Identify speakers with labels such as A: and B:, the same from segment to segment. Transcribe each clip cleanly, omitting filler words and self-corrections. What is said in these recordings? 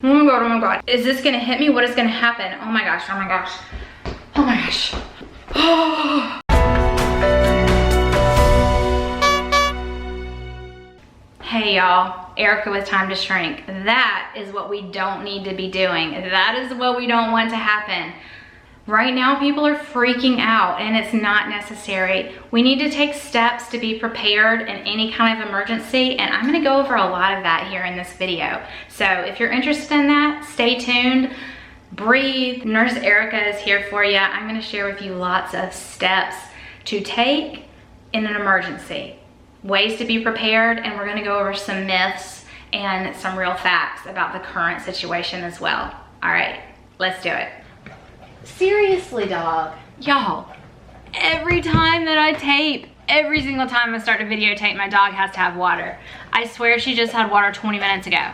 A: Oh my god, oh my god. Is this gonna hit me? What is gonna happen? Oh my gosh, oh my gosh. Oh my gosh. Oh. Hey y'all, Erica with Time to Shrink. That is what we don't need to be doing. That is what we don't want to happen. Right now, people are freaking out and it's not necessary. We need to take steps to be prepared in any kind of emergency, and I'm gonna go over a lot of that here in this video. So if you're interested in that, stay tuned. Breathe. Nurse Erica is here for you. I'm gonna share with you lots of steps to take in an emergency, ways to be prepared, and we're gonna go over some myths and some real facts about the current situation as well. All right, let's do it. Seriously, dog. Y'all, every time that I tape, every single time I start to videotape, my dog has to have water. I swear she just had water 20 minutes ago.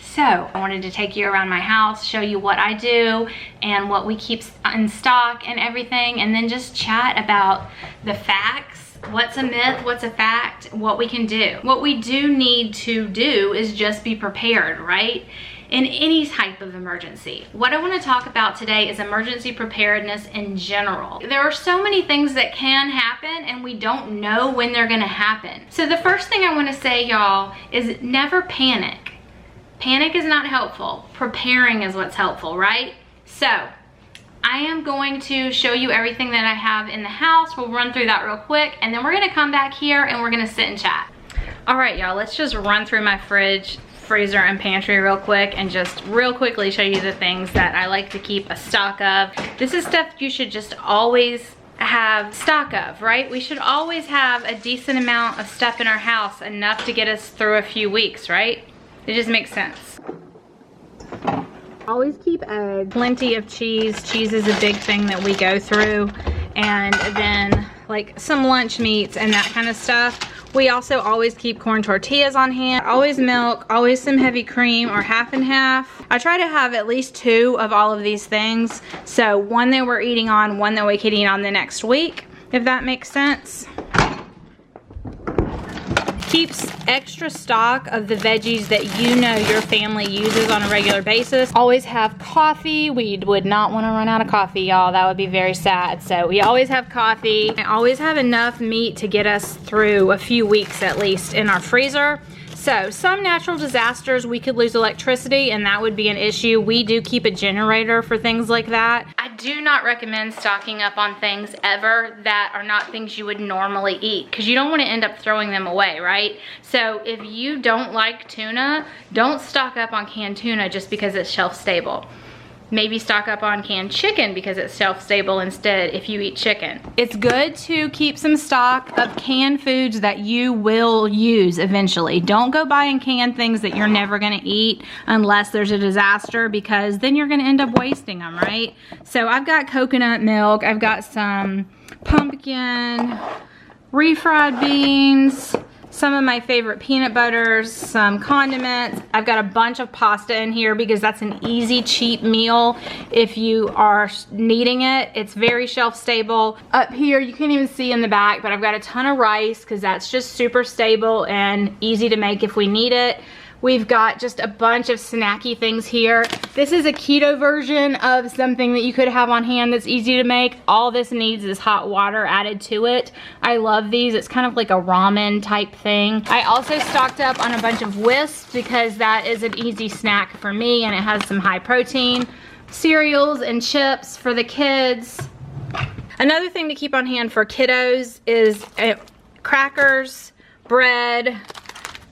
A: So I wanted to take you around my house, show you what I do and what we keep in stock and everything, and then just chat about the facts. What's a myth, what's a fact, what we can do. What we do need to do is just be prepared, right? In any type of emergency. What I want to talk about today is emergency preparedness in general. There are so many things that can happen and we don't know when they're gonna happen. So the first thing I want to say, y'all, is never panic. Panic is not helpful. Preparing is what's helpful, right? So I am going to show you everything that I have in the house. We'll run through that real quick, and then we're gonna come back here and we're gonna sit and chat. All right, y'all, let's just run through my fridge, freezer, and pantry real quick and just real quickly show you the things that I like to keep a stock of. This is stuff you should just always have stock of, right? We should always have a decent amount of stuff in our house, enough to get us through a few weeks, right? It just makes sense. Always keep eggs, plenty of cheese. Cheese is a big thing that we go through, and then like some lunch meats and that kind of stuff. We also always keep corn tortillas on hand, always milk, always some heavy cream or half and half. I try to have at least 2 of all of these things. So one that we're eating on, one that we could eat on the next week, if that makes sense. Keeps extra stock of the veggies that you know your family uses on a regular basis. Always have coffee. We would not want to run out of coffee, y'all. That would be very sad. So we always have coffee. I always have enough meat to get us through a few weeks at least in our freezer. So some natural disasters, we could lose electricity and that would be an issue. We do keep a generator for things like that. I do not recommend stocking up on things ever that are not things you would normally eat, because you don't want to end up throwing them away, right? So if you don't like tuna, don't stock up on canned tuna just because it's shelf stable. Maybe stock up on canned chicken because it's shelf-stable instead if you eat chicken. It's good to keep some stock of canned foods that you will use eventually. Don't go buying canned things that you're never gonna eat unless there's a disaster, because then you're gonna end up wasting them, right? So I've got coconut milk, I've got some pumpkin, refried beans, some of my favorite peanut butters, some condiments. I've got a bunch of pasta in here because that's an easy, cheap meal if you are needing it. It's very shelf stable. Up here, you can't even see in the back, but I've got a ton of rice because that's just super stable and easy to make if we need it. We've got just a bunch of snacky things here. This is a keto version of something that you could have on hand that's easy to make. All this needs is hot water added to it. I love these. It's kind of like a ramen type thing. I also stocked up on a bunch of Wisps because that is an easy snack for me and it has some high protein. Cereals and chips for the kids. Another thing to keep on hand for kiddos is crackers, bread,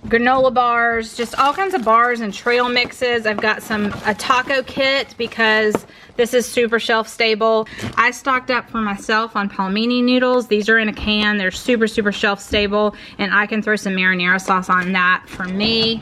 A: granola bars, just all kinds of bars and trail mixes. I've got a taco kit because this is super shelf stable. I stocked up for myself on palmini noodles. These are in a can. They're super, super shelf stable, and I can throw some marinara sauce on that for me.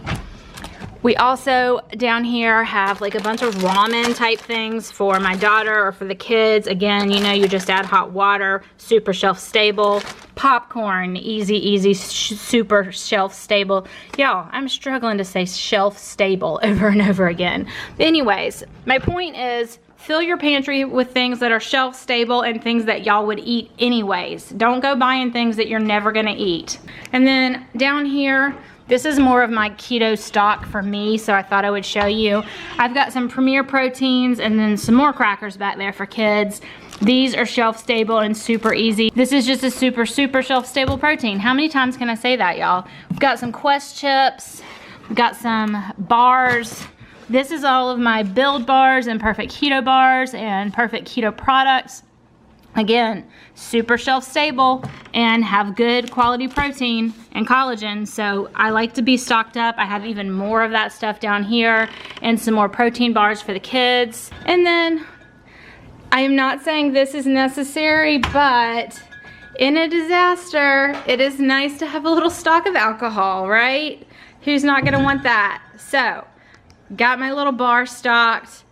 A: We also down here have like a bunch of ramen type things for my daughter or for the kids. Again, you know, you just add hot water, super shelf stable. Popcorn, easy, super shelf stable. Y'all, I'm struggling to say shelf stable over and over again. Anyways, my point is, fill your pantry with things that are shelf stable and things that y'all would eat anyways. Don't go buying things that you're never gonna eat. And then down here, This is more of my keto stock for me, so I thought I would show you. I've got some Premier proteins and then some more crackers back there for kids. These are shelf stable and super easy. This is just a super shelf stable protein. How many times can I say that, y'all? We've got some Quest chips, we've got some bars. This is all of my Build bars and Perfect Keto bars and Perfect Keto products. Again, super shelf stable and have good quality protein and collagen. So I like to be stocked up. I have even more of that stuff down here and some more protein bars for the kids. And then I am not saying this is necessary, but in a disaster, it is nice to have a little stock of alcohol, right? Who's not gonna want that? So, got my little bar stocked.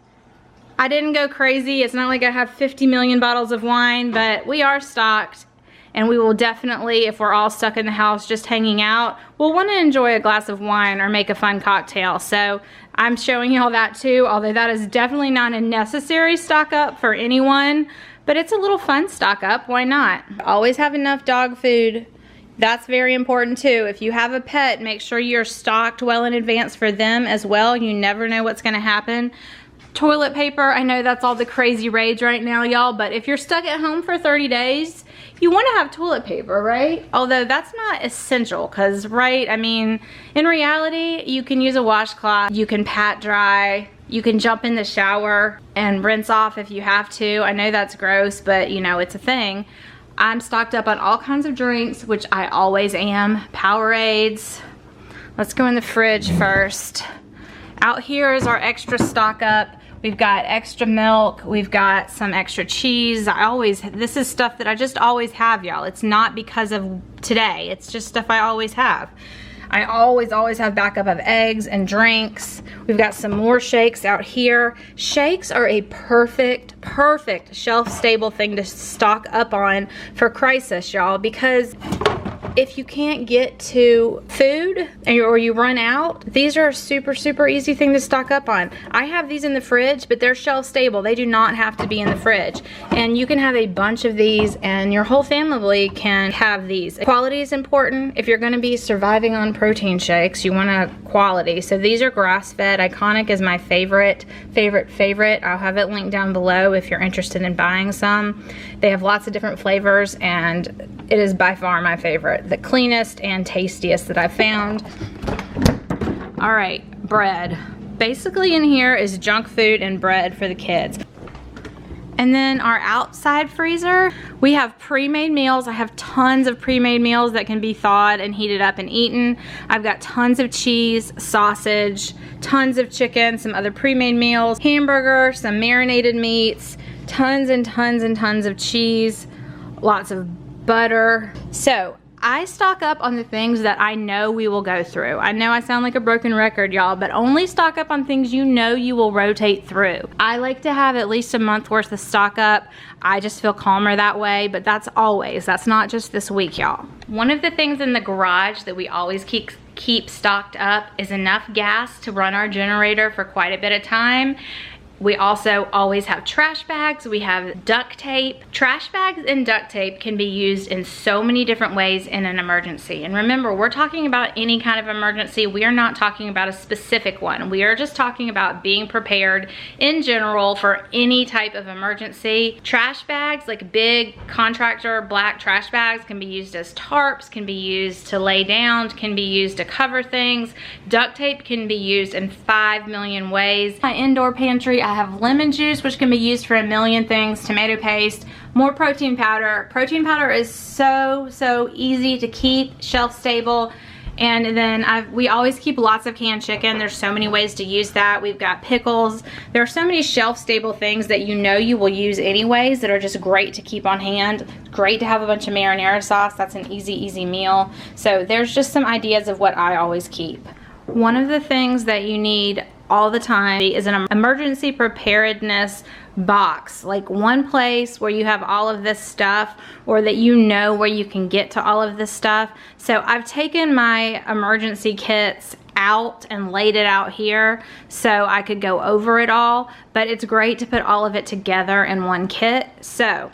A: I didn't go crazy. It's not like I have 50 million bottles of wine, but we are stocked. And we will definitely, if we're all stuck in the house just hanging out, we'll want to enjoy a glass of wine or make a fun cocktail. So I'm showing you all that too, although that is definitely not a necessary stock up for anyone, but it's a little fun stock up. Why not? Always have enough dog food. That's very important too. If you have a pet, make sure you're stocked well in advance for them as well. You never know what's going to happen. Toilet paper, I know that's all the crazy rage right now, y'all, but if you're stuck at home for 30 days, you want to have toilet paper, right? Although that's not essential, because, right, I mean, in reality, you can use a washcloth, you can pat dry, you can jump in the shower and rinse off if you have to. I know that's gross, but, you know, it's a thing. I'm stocked up on all kinds of drinks, which I always am. Powerades. Let's go in the fridge first. Out here is our extra stock up. We've got extra milk, we've got some extra cheese. This is stuff that I just always have, y'all. It's not because of today, it's just stuff I always have. I always have backup of eggs and drinks. We've got some more shakes out here. Shakes are a perfect shelf stable thing to stock up on for crisis, y'all, because if you can't get to food or you run out, these are a super easy thing to stock up on. I have these in the fridge, but they're shelf stable. They do not have to be in the fridge. And you can have a bunch of these and your whole family can have these. Quality is important. If you're gonna be surviving on protein shakes, you want a quality. So these are grass-fed. Iconic is my favorite. I'll have it linked down below if you're interested in buying some. They have lots of different flavors and it is by far my favorite. The cleanest and tastiest that I've found. All right, bread. Basically in here is junk food and bread for the kids. And then our outside freezer, we have pre-made meals. I have tons of pre-made meals that can be thawed and heated up and eaten. I've got tons of cheese, sausage, tons of chicken, some other pre-made meals, hamburger, some marinated meats, tons and tons of cheese, lots of butter. So I stock up on the things that I know we will go through. I know I sound like a broken record, y'all, but only stock up on things you know you will rotate through. I like to have at least a month worth of stock up. I just feel calmer that way, but that's always. That's not just this week, y'all. One of the things in the garage that we always keep stocked up is enough gas to run our generator for quite a bit of time. We also always have trash bags. We have duct tape. Trash bags and duct tape can be used in so many different ways in an emergency. And remember, we're talking about any kind of emergency. We are not talking about a specific one. We are just talking about being prepared in general for any type of emergency. Trash bags, like big contractor black trash bags, can be used as tarps, can be used to lay down, can be used to cover things. Duct tape can be used in 5 million ways. My indoor pantry, I have lemon juice, which can be used for a million things, tomato paste, more protein powder. Protein powder is so easy to keep, shelf stable. And then we always keep lots of canned chicken. There's so many ways to use that. We've got pickles. There are so many shelf stable things that you know you will use anyways that are just great to keep on hand. Great to have a bunch of marinara sauce. That's an easy meal. So there's just some ideas of what I always keep. One of the things that you need all the time is an emergency preparedness box, like one place where you have all of this stuff, or that you know where you can get to all of this stuff. So I've taken my emergency kits out and laid it out here so I could go over it all, but it's great to put all of it together in one kit. So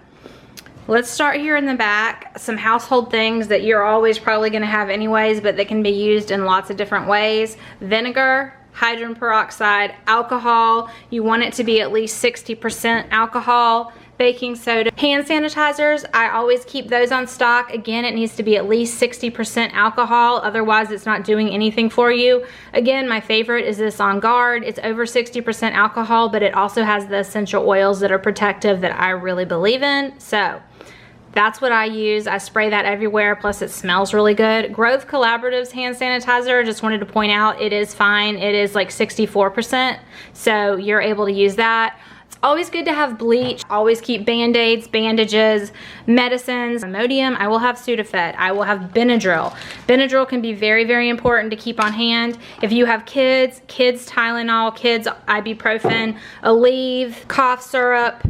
A: Let's start here in the back. Some household things that you're always probably gonna have anyways, but that can be used in lots of different ways. Vinegar, hydrogen peroxide, alcohol. You want it to be at least 60% alcohol. Baking soda. Hand sanitizers, I always keep those on stock. Again, it needs to be at least 60% alcohol, otherwise it's not doing anything for you. Again, my favorite is this On Guard. It's over 60% alcohol, but it also has the essential oils that are protective that I really believe in. So that's what I use. I spray that everywhere, plus it smells really good. Growth Collaborative's hand sanitizer, just wanted to point out, it is fine. It is like 64%, so you're able to use that. Always good to have bleach. Always keep band-aids, bandages, medicines. Imodium, I will have Sudafed. I will have Benadryl. Benadryl can be very, very important to keep on hand. If you have kids Tylenol, kids ibuprofen, Aleve, cough syrup,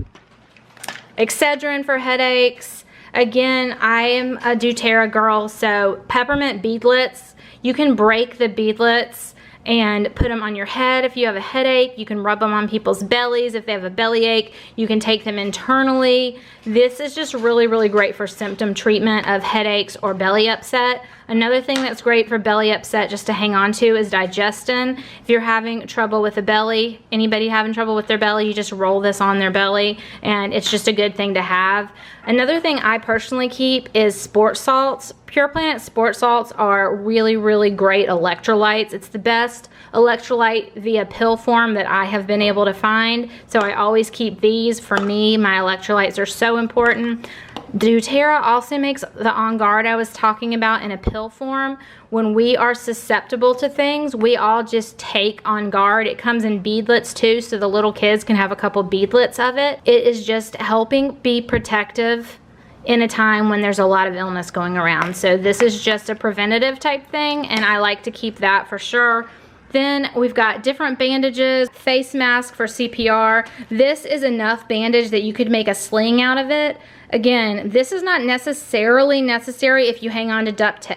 A: Excedrin for headaches. Again, I am a doTERRA girl, so peppermint beadlets. You can break the beadlets and put them on your head if you have a headache. You can rub them on people's bellies if they have a bellyache. You can take them internally. This is just really, really great for symptom treatment of headaches or belly upset. Another thing that's great for belly upset just to hang on to is Digestin. If you're having trouble with the belly, anybody having trouble with their belly, you just roll this on their belly and it's just a good thing to have. Another thing I personally keep is sport salts. Pure Planet sport salts are really, really great electrolytes. It's the best electrolyte via pill form that I have been able to find. So I always keep these. For me, my electrolytes are so important. doTERRA also makes the On Guard I was talking about in a pill form. When we are susceptible to things, we all just take On Guard. It comes in beadlets too, so the little kids can have a couple beadlets of it. It is just helping be protective in a time when there's a lot of illness going around. So this is just a preventative type thing, and I like to keep that for sure. Then we've got different bandages, face mask for CPR. This is enough bandage that you could make a sling out of it. Again, this is not necessarily necessary if you hang on to duct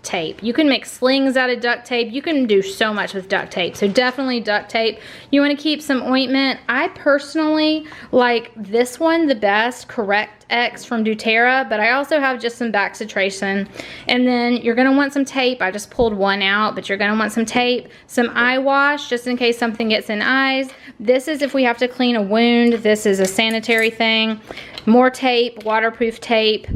A: tape. You can make slings out of duct tape. You can do so much with duct tape. So definitely duct tape. You want to keep some ointment. I personally like this one the best, Correct X from doTERRA, but I also have just some Bacitracin. And then you're going to want some tape. I just pulled one out, but you're going to want some tape, some eye wash just in case something gets in eyes. This is if we have to clean a wound. This is a sanitary thing. More tape, waterproof tape,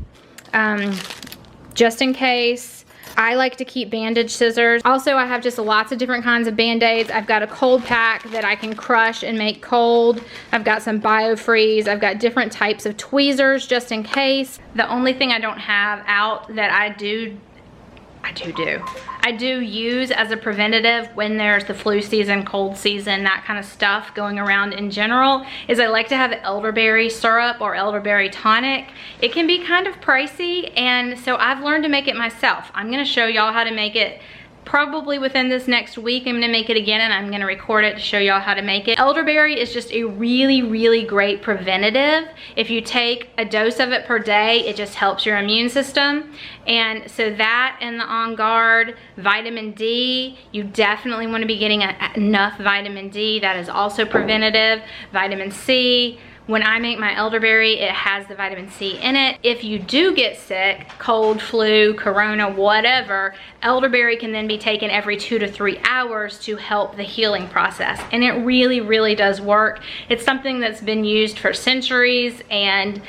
A: just in case. I like to keep bandage scissors. Also, I have just lots of different kinds of Band-Aids. I've got a cold pack that I can crush and make cold. I've got some BioFreeze. I've got different types of tweezers just in case. The only thing I don't have out that I do use as a preventative when there's the flu season, cold season, that kind of stuff going around in general, is I like to have elderberry syrup or elderberry tonic. It can be kind of pricey, and so I've learned to make it myself. I'm gonna show y'all how to make it probably within this next week. I'm gonna make it again and I'm gonna record it to show y'all how to make it. Elderberry is just a really, really great preventative. If you take a dose of it per day, it just helps your immune system. And so that and the On Guard, vitamin D, you definitely wanna be getting enough vitamin D. That is also preventative. Vitamin C. When I make my elderberry, it has the vitamin C in it. If you do get sick, cold, flu, corona, whatever, elderberry can then be taken every 2 to 3 hours to help the healing process. And it really, really does work. It's something that's been used for centuries and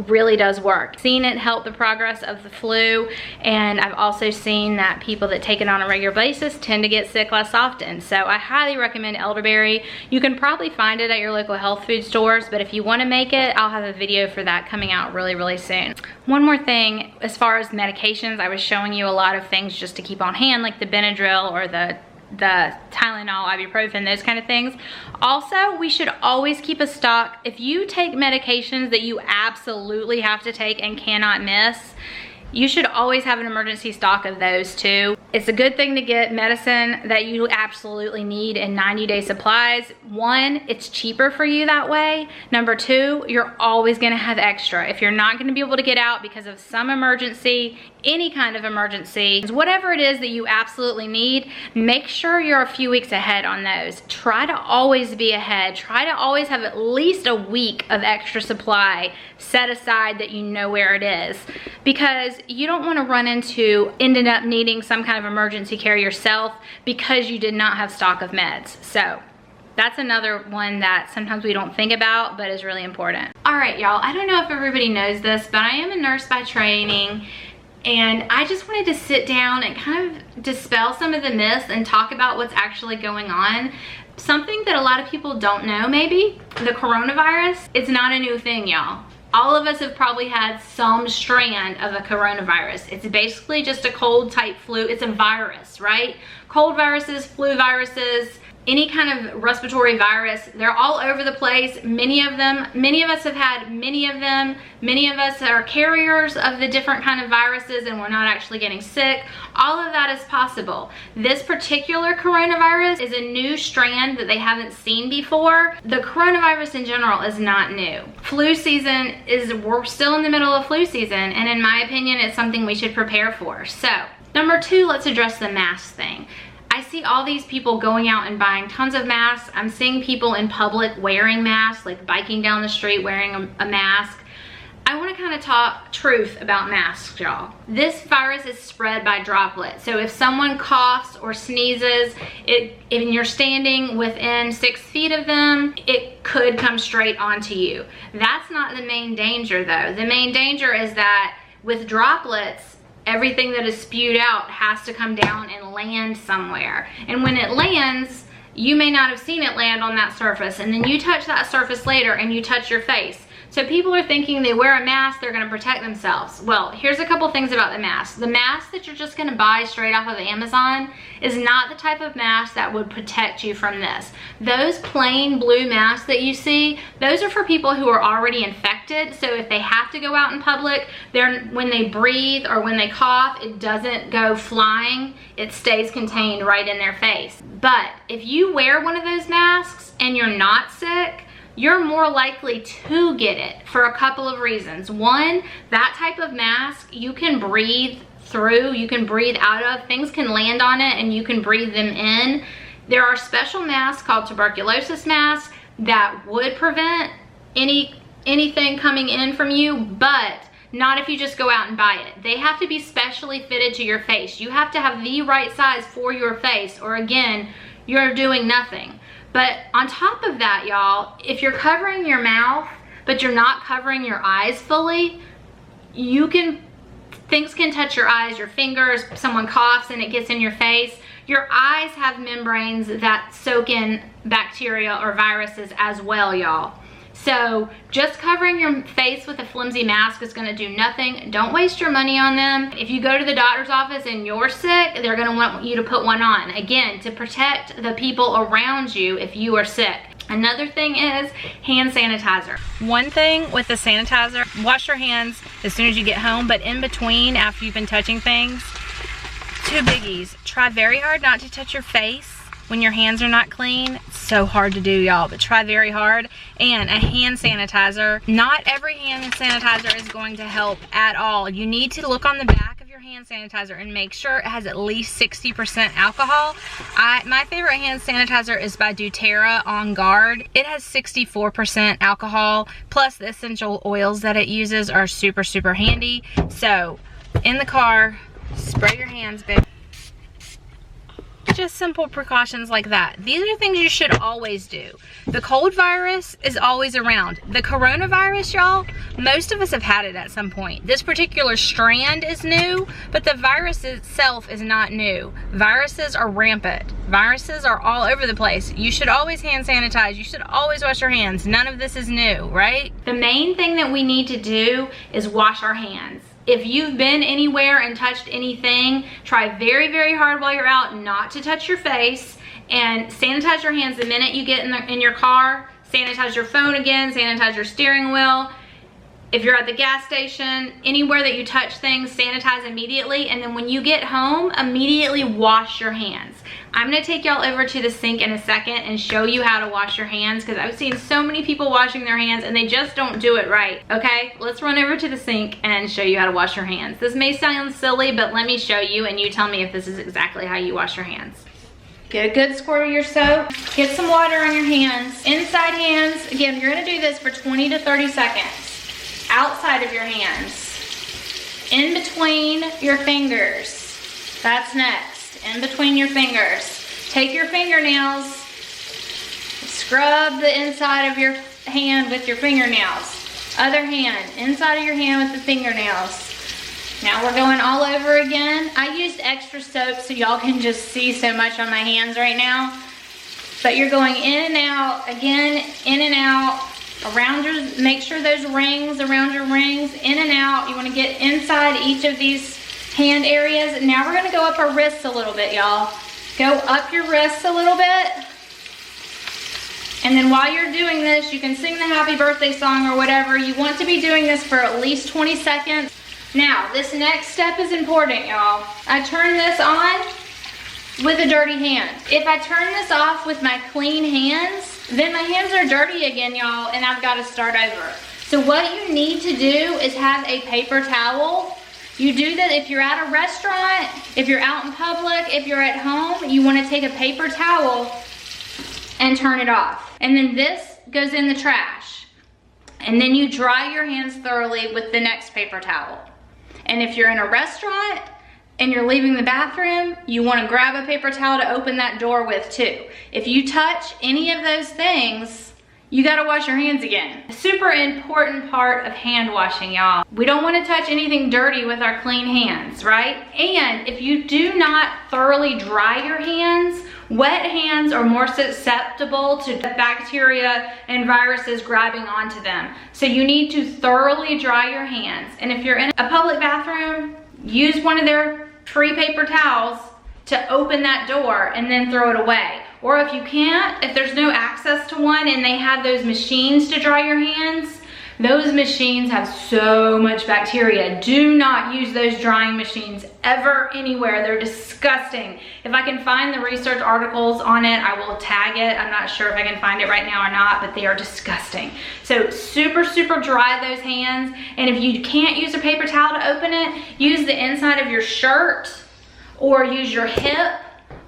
A: really does work. Seen it help the progress of the flu, and I've also seen that people that take it on a regular basis tend to get sick less often. So I highly recommend elderberry. You can probably find it at your local health food stores, but if you want to make it, I'll have a video for that coming out really, really soon. One more thing, as far as medications, I was showing you a lot of things just to keep on hand, like the Benadryl or the Tylenol, ibuprofen, those kind of things. Also, we should always keep a stock. If you take medications that you absolutely have to take and cannot miss, you should always have an emergency stock of those too. It's a good thing to get medicine that you absolutely need in 90-day supplies. One, it's cheaper for you that way. Number two, you're always gonna have extra. If you're not gonna be able to get out because of some emergency, any kind of emergency, whatever it is that you absolutely need, make sure you're a few weeks ahead on those. Try to always be ahead. Try to always have at least a week of extra supply set aside that you know where it is, because you don't want to run into ending up needing some kind of emergency care yourself because you did not have stock of meds. So that's another one that sometimes we don't think about, but is really important. All right, y'all, I don't know if everybody knows this, but I am a nurse by training, and I just wanted to sit down and kind of dispel some of the myths and talk about what's actually going on. Something that a lot of people don't know, maybe, the coronavirus, it's not a new thing, y'all. All of us have probably had some strand of a coronavirus. It's basically just a cold type flu. It's a virus, right? Cold viruses, flu viruses, any kind of respiratory virus, they're all over the place. Many of us have had many of them. Many of us are carriers of the different kind of viruses and we're not actually getting sick. All of that is possible. This particular coronavirus is a new strand that they haven't seen before. The coronavirus in general is not new. Flu season we're still in the middle of flu season, and in my opinion, it's something we should prepare for. So, number 2, let's address the mask thing. I see all these people going out and buying tons of masks. I'm seeing people in public wearing masks, like biking down the street wearing a mask. I want to kind of talk truth about masks, y'all. This virus is spread by droplets. So if someone coughs or sneezes, and you're standing within 6 feet of them, it could come straight onto you. That's not the main danger, though. The main danger is that with droplets, everything that is spewed out has to come down and land somewhere. And when it lands, you may not have seen it land on that surface, and then you touch that surface later and you touch your face. So people are thinking they wear a mask, they're gonna protect themselves. Well, here's a couple things about the mask. The mask that you're just gonna buy straight off of Amazon is not the type of mask that would protect you from this. Those plain blue masks that you see, those are for people who are already infected. So if they have to go out in public, when they breathe or when they cough, it doesn't go flying. It stays contained right in their face. But if you wear one of those masks and you're not sick, you're more likely to get it for a couple of reasons. One, that type of mask you can breathe through, you can breathe out of, things can land on it and you can breathe them in. There are special masks called tuberculosis masks that would prevent anything coming in from you, but not if you just go out and buy it. They have to be specially fitted to your face. You have to have the right size for your face, or again, you're doing nothing. But on top of that, y'all, if you're covering your mouth, but you're not covering your eyes fully, things can touch your eyes, your fingers, someone coughs and it gets in your face. Your eyes have membranes that soak in bacteria or viruses as well, y'all. So just covering your face with a flimsy mask is gonna do nothing. Don't waste your money on them. If you go to the doctor's office and you're sick, they're gonna want you to put one on. Again, to protect the people around you if you are sick. Another thing is hand sanitizer. One thing with the sanitizer, wash your hands as soon as you get home, but in between, after you've been touching things, 2 biggies. Try very hard not to touch your face when your hands are not clean. It's so hard to do, y'all, but try very hard. And a hand sanitizer. Not every hand sanitizer is going to help at all. You need to look on the back of your hand sanitizer and make sure it has at least 60% alcohol. My favorite hand sanitizer is by doTERRA On Guard. It has 64% alcohol, plus the essential oils that it uses are super, super handy. So in the car, spray your hands, baby. Just simple precautions like that. These are things you should always do. The cold virus is always around. The coronavirus, y'all, most of us have had it at some point. This particular strand is new, but the virus itself is not new. Viruses are rampant. Viruses are all over the place. You should always hand sanitize. You should always wash your hands. None of this is new, right? The main thing that we need to do is wash our hands. If you've been anywhere and touched anything, try very, very hard while you're out not to touch your face, and sanitize your hands the minute you get in your car. Sanitize your phone again, sanitize your steering wheel. If you're at the gas station, anywhere that you touch things, sanitize immediately, and then when you get home, immediately wash your hands. I'm gonna take y'all over to the sink in a second and show you how to wash your hands, because I've seen so many people washing their hands and they just don't do it right, okay? Let's run over to the sink and show you how to wash your hands. This may sound silly, but let me show you and you tell me if this is exactly how you wash your hands. Get a good squirt of your soap. Get some water on your hands. Inside hands, again, you're gonna do this for 20 to 30 seconds. Outside of your hands. In between your fingers. That's next. In between your fingers. Take your fingernails, scrub the inside of your hand with your fingernails. Other hand, inside of your hand with the fingernails. Now we're going all over again. I used extra soap so y'all can just see so much on my hands right now. But you're going in and out, again, in and out, around your, make sure those rings, around your rings, in and out. You wanna get inside each of these hand areas. Now we're gonna go up our wrists a little bit, y'all. Go up your wrists a little bit. And then while you're doing this, you can sing the happy birthday song or whatever. You want to be doing this for at least 20 seconds. Now, this next step is important, y'all. I turn this on with a dirty hand. If I turn this off with my clean hands, then my hands are dirty again, y'all, and I've gotta start over. So what you need to do is have a paper towel. You do that if you're at a restaurant, if you're out in public, if you're at home, you wanna take a paper towel and turn it off. And then this goes in the trash. And then you dry your hands thoroughly with the next paper towel. And if you're in a restaurant and you're leaving the bathroom, you wanna grab a paper towel to open that door with too. If you touch any of those things, you gotta wash your hands again. A super important part of hand washing, y'all. We don't wanna touch anything dirty with our clean hands, right? And if you do not thoroughly dry your hands, wet hands are more susceptible to bacteria and viruses grabbing onto them. So you need to thoroughly dry your hands. And if you're in a public bathroom, use one of their free paper towels to open that door and then throw it away. Or if you can't, if there's no access to one and they have those machines to dry your hands, those machines have so much bacteria. Do not use those drying machines ever, anywhere. They're disgusting. If I can find the research articles on it, I will tag it. I'm not sure if I can find it right now or not, but they are disgusting. So super, super dry those hands. And if you can't use a paper towel to open it, use the inside of your shirt or use your hip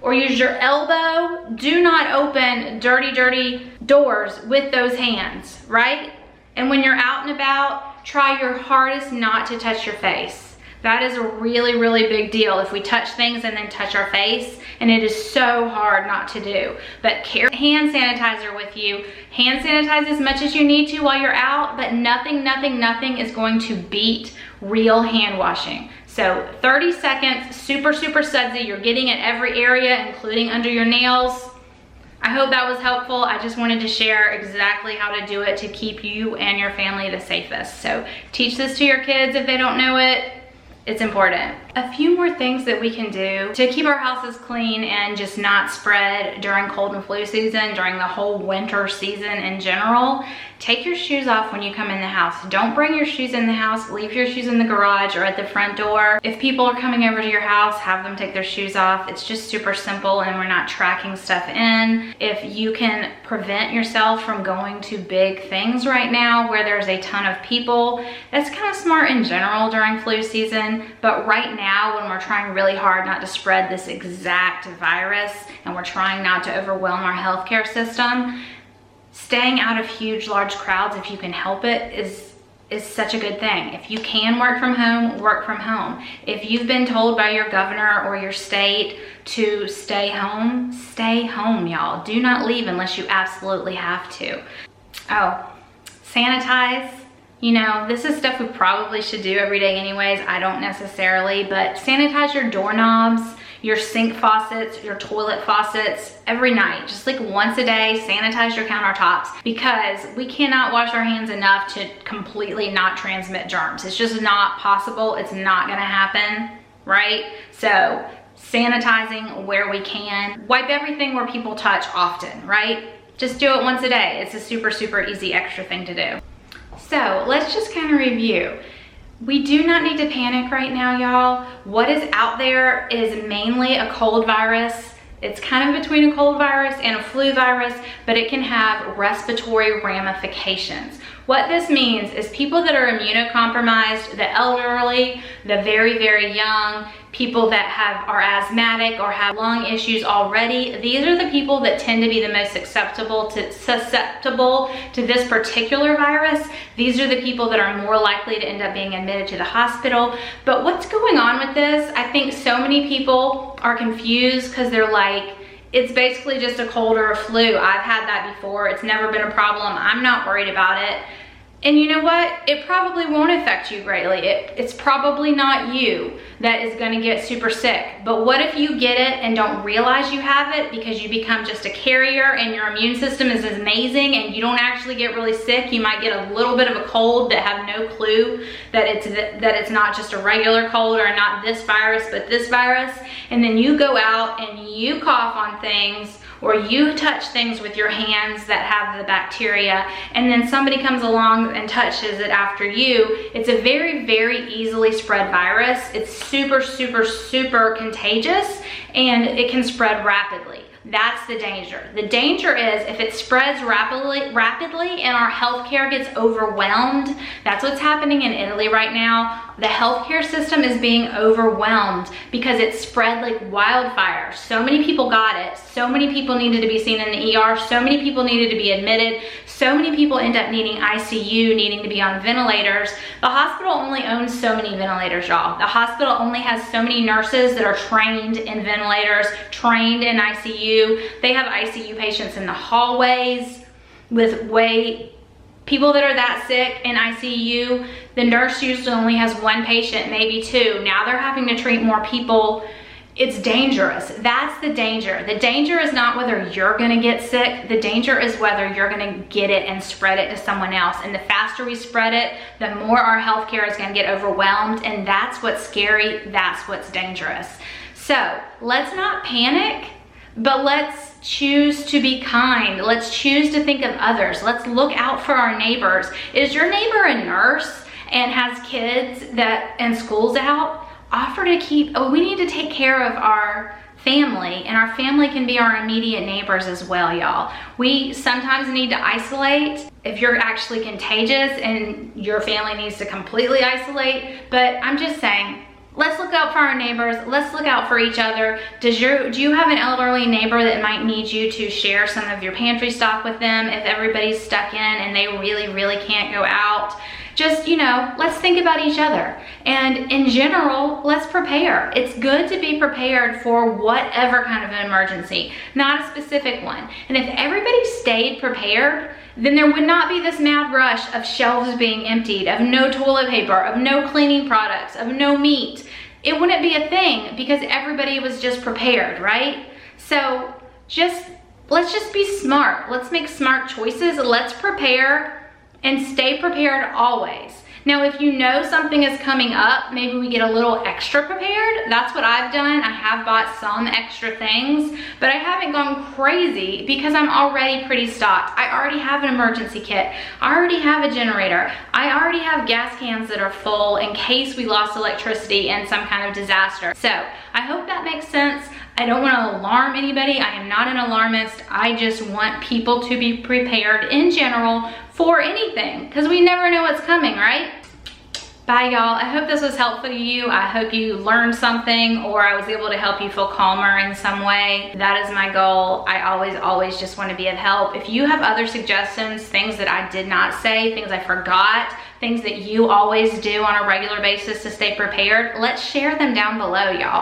A: or use your elbow. Do not open dirty, dirty doors with those hands, right? And when you're out and about, try your hardest not to touch your face. That is a really, really big deal if we touch things and then touch our face, and it is so hard not to do. But carry hand sanitizer with you. Hand sanitize as much as you need to while you're out, but nothing, nothing, nothing is going to beat real hand washing. So 30 seconds, super, super sudsy. You're getting at every area, including under your nails. I hope that was helpful. I just wanted to share exactly how to do it to keep you and your family the safest. So teach this to your kids if they don't know it. It's important. A few more things that we can do to keep our houses clean and just not spread during cold and flu season, during the whole winter season in general. Take your shoes off when you come in the house. Don't bring your shoes in the house. Leave your shoes in the garage or at the front door. If people are coming over to your house, have them take their shoes off. It's just super simple and we're not tracking stuff in. If you can prevent yourself from going to big things right now where there's a ton of people, that's kind of smart in general during flu season. But right now, when we're trying really hard not to spread this exact virus and we're trying not to overwhelm our healthcare system, staying out of huge, large crowds, if you can help it, is such a good thing. If you can work from home, work from home. If you've been told by your governor or your state to stay home, y'all. Do not leave unless you absolutely have to. Oh, sanitize. You know, this is stuff we probably should do every day anyways. I don't necessarily, but sanitize your doorknobs, your sink faucets, your toilet faucets every night. Just like once a day, sanitize your countertops, because we cannot wash our hands enough to completely not transmit germs. It's just not possible. It's not gonna happen, right? So sanitizing where we can. Wipe everything where people touch often, right? Just do it once a day. It's a super, super easy extra thing to do. So let's just kind of review. We do not need to panic right now, y'all. What is out there is mainly a cold virus It's kind of between a cold virus and a flu virus, but it can have respiratory ramifications. What this means is people that are immunocompromised, the elderly, the very, very young, people that are asthmatic or have lung issues already, these are the people that tend to be the most susceptible to this particular virus. These are the people that are more likely to end up being admitted to the hospital. But what's going on with this? I think so many people are confused because they're like, it's basically just a cold or a flu. I've had that before. It's never been a problem. I'm not worried about it. And you know what? It probably won't affect you greatly. It's probably not you that is gonna get super sick. But what if you get it and don't realize you have it because you become just a carrier and your immune system is amazing and you don't actually get really sick? You might get a little bit of a cold but have no clue that it's not just a regular cold or not this virus, but this virus. And then you go out and you cough on things or you touch things with your hands that have the bacteria, and then somebody comes along and touches it after you. It's a very, very easily spread virus. It's super, super, super contagious, and it can spread rapidly. That's the danger. The danger is if it spreads rapidly and our healthcare gets overwhelmed. That's what's happening in Italy right now. The healthcare system is being overwhelmed because it spread like wildfire. So many people got it. So many people needed to be seen in the ER. So many people needed to be admitted. So many people end up needing ICU, needing to be on ventilators. The hospital only owns so many ventilators, y'all. The hospital only has so many nurses that are trained in ventilators, trained in ICU. They have ICU patients in the hallways with people that are that sick in ICU. The nurse usually only has one patient, maybe two. Now they're having to treat more people. It's dangerous. That's the danger. The danger is not whether you're gonna get sick. The danger is whether you're gonna get it and spread it to someone else. And the faster we spread it, the more our healthcare is gonna get overwhelmed. And that's what's scary. That's what's dangerous. So let's not panic, but let's choose to be kind. Let's choose to think of others. Let's look out for our neighbors. Is your neighbor a nurse and has kids and school's out? Offer to we need to take care of our family, and our family can be our immediate neighbors as well, y'all. We sometimes need to isolate if you're actually contagious and your family needs to completely isolate. But I'm just saying, let's look out for our neighbors. Let's look out for each other. Do you have an elderly neighbor that might need you to share some of your pantry stock with them if everybody's stuck in and they really, really can't go out? Just, let's think about each other. And in general, let's prepare. It's good to be prepared for whatever kind of an emergency, not a specific one. And if everybody stayed prepared, then there would not be this mad rush of shelves being emptied, of no toilet paper, of no cleaning products, of no meat. It wouldn't be a thing because everybody was just prepared, right? So let's just be smart. Let's make smart choices. Let's prepare and stay prepared always. Now, if you know something is coming up, maybe we get a little extra prepared. That's what I've done. I have bought some extra things, but I haven't gone crazy because I'm already pretty stocked. I already have an emergency kit. I already have a generator. I already have gas cans that are full in case we lost electricity in some kind of disaster. So I hope that makes sense. I don't want to alarm anybody. I am not an alarmist. I just want people to be prepared in general for anything because we never know what's coming, right? Bye, y'all. I hope this was helpful to you. I hope you learned something or I was able to help you feel calmer in some way. That is my goal. I always just want to be of help. If you have other suggestions, things that I did not say, things I forgot, things that you always do on a regular basis to stay prepared, let's share them down below, y'all.